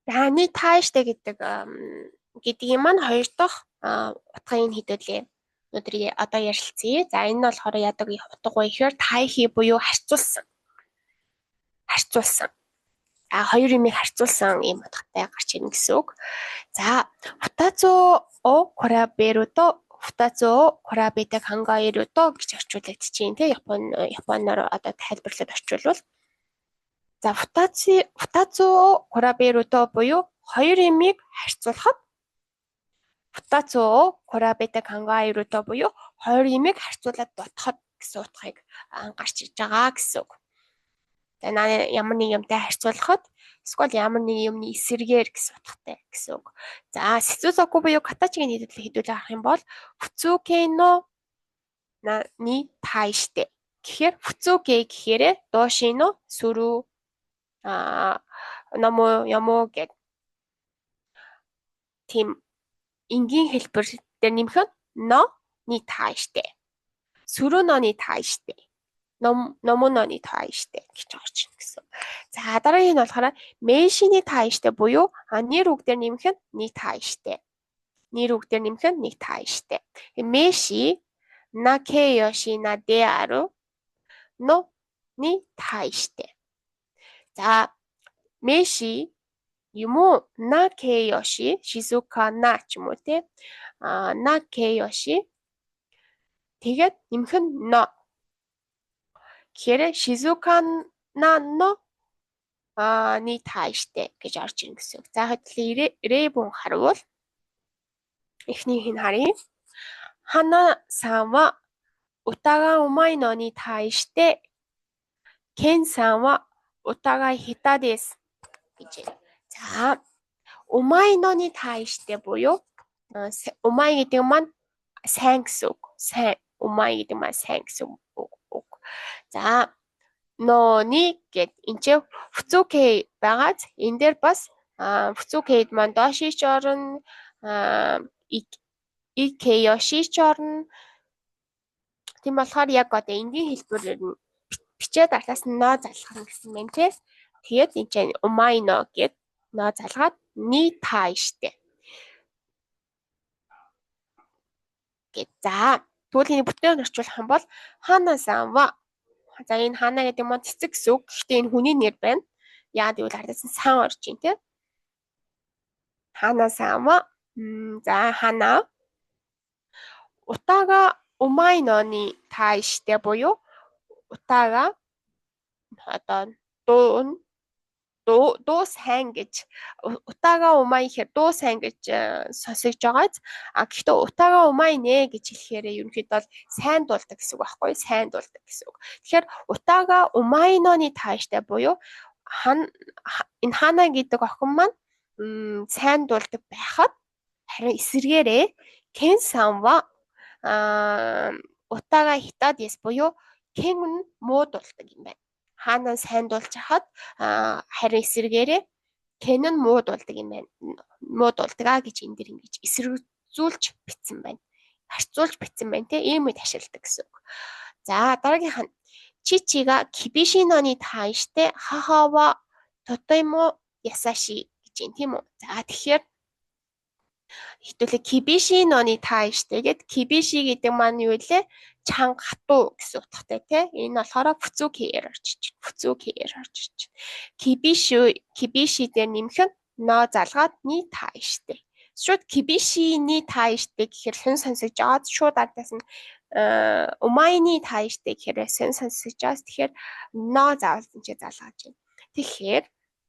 Даны тааштай гэдгийг маань хоёр дахь утгыг хэдүүлээ. Өнөөдөр одоо ярилцъя. За энэ нь болохоор яадаг утга вэ гэхээр тайхи буюу харьцуулсан. Харьцуулсан. Хоёр юмыг харьцуулсан ийм утгатай гарч ирнэ гэсэн үг. За, футацу о кураберудо футацу о курабете хангайрудо гэж орчуулагдчихээн тий Японоор одоо тайлбарлаад орчуулвал. За, футацу о кураберудо буюу хоёр юмыг харьцуулахад футацу о курабете хангайрудо буюу хоёр юмыг харьцуулаад бодоход гэсэн утгыг гарч иж байгаа гэсэн үг. За ямар нэг юмтай харьцуулахад эсвэл ямар нэг юмны эсэргээр гэсэн утгатай гэсэн үг. За сицусоку буюу катачигийн хэдүүлээ харах юм бол фуцукей но ни таиште гэхээр фуцукей гэхээр доошино сүрү намо ямо гэх тийм энгийн хэлбэр дээр нэмэх нь но ни таиште сүрү но ни таиште номононы тааштай гэж орж ирнэ гэсэн. За дараагийн нь болохоор мэшины тааштай буюу нэр үг дээр нэмэх нь ни тааштай. Нэр үг дээр нэмэх нь ни тааштай. Мэши накеёши на де ару но ни тааштай. За мэши юм уу накеёши шизука на ч юм уу те накеёши тэгээд нэмэх нь но гэхээр шизукана но ни тааштай гэж орж ирнэ гэсэн үг. За хэдүүлээ ребун харуул эхнийх нь харъя. Хана сан ва утаがうまいのに対してケンさんは歌が下手ですгэж. Заうまいのに対してбуюу у май гэдэг маань сайн гэсэн үг. Сайн у май гэдэг маань сайн гэсэн үг. За нони гэд энэ ч фуцукей байгааз энэ дээр бас фуцукейд маань дошиж орно икеёшиж орно. Тийм болохоор яг одоо энгийн хэлбэрээр нь бичээд артаас нь ноо залгах гэсэн юм тий. Тэгээд энэ чинь умайно гэд ноо залгаад ни тааштай. За тэгвэл энэ бүтээр орчуулах юм бол ханасан ва. За энэ хана гэдэг маань цэцэг гэсэн үг. Гэхдээ энэ хүний нэр байна. Яагаад гэвэл ардаас нь сан орж ийн те. Ханасан ва. За хана. Утага умайно ни тааштай буюу утага одоо дуу сайн гэж утага умай гэхээр дуу сайн гэж сонсогж байгааз гэхдээ утага умай нэ гэж хэлэхээр ерөнхийдөө сайн дуулдаг гэсэн үг байхгүй сайн дуулдаг гэсэн үг. Тэгэхээр утага умайноны тааштай буюу энэ хана гэдэг охин маань сайн дуулдаг байхад харин эсэргээрээ кен-сан ва утага хитад яс буюу кен нь муу дуулдаг юм байна. Хана сайн дуулж хахад харин эсэргээрээ кен нь муу дуулдаг юм байна. Муу дуулдаг гэж энэ дэр ингэж эсэргүүцүүлж бичсэн байна. Харьцуулж бичсэн байна те ийм үед ашигладаг гэсэн үг. За дараагийнх нь чичига кибишиноны тааштай хаха ва тотемо ясаши гэж юм тийм үү. За тэгэхээр хэдүүлээ кибишиноны тааштай гэд кибиши гэдэг маань юу вэ? Чанга хатуу гэсэн утгатай тий. Энэ болохоор фуцукейэр орчиж байна. Фуцукейэр орчиж байна. Кибиши дээр нэмэх нь но залгаад ни тааштай. Шууд кибишины тааштай гэхээр хэн сонсож аваад шууд ардаас нь умайны тааштай гэхээр хэн сонсож аваад тэгэхээр но заавал энэ залгаж байна. Тэгэхээр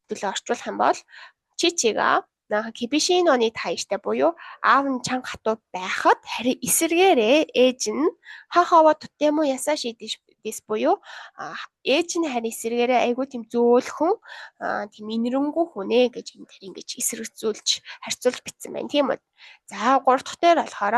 хэдүүлээ орчуулах юм бол чичига кибишиноны тааштай буюу аав нь чанга хатуу байхад харин эсэргээрээ ээж нь хахава тотемо ясаши дэс буюу ээж нь харин эсэргээрээ айгүй тийм зөөлхөн тийм инэрэнгүү хүнээ гэж энэ тэр ингэж эсэргцүүлж харьцуулж бичсэн байна тийм үү. За 3 дахь дээр болохоор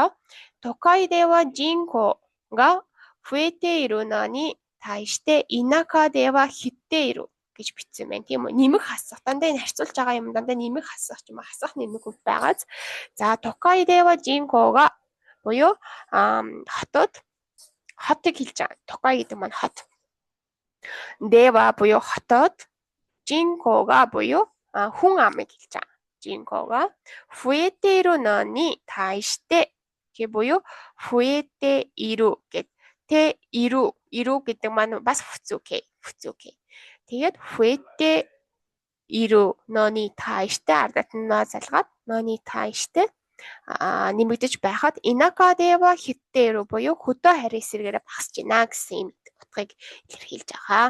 Токай дева жинко га фуэте иру нани тааштай инака дева хитте иру гэж бичсэн байна тийм үү. Нэмэх хасах дандаа энэ харьцуулж байгаа юм дандаа нэмэх хасах юм хасах нэмэх үг байгааз. За Токай дева жинкога буюу хотод хотыг хэлж байгаа. Токай гэдэг маань хот. Дева буюу хотод жинкога буюу хүн амыг хэлж байгаа. Жинкога фуэ테ро нони тайште гэх буюу фуэте иру гэд тэ иру гэдэг маань бас фүцүкэй. Тэгээд фуэте иру нони тайште ардат нь залгаад нони тайште нэмэгдэж байхад инакадева хиттеру буюу хөдөө харь эсрэгээрээ багасж байна гэсэн юм утгыг илэрхийлж байгаа.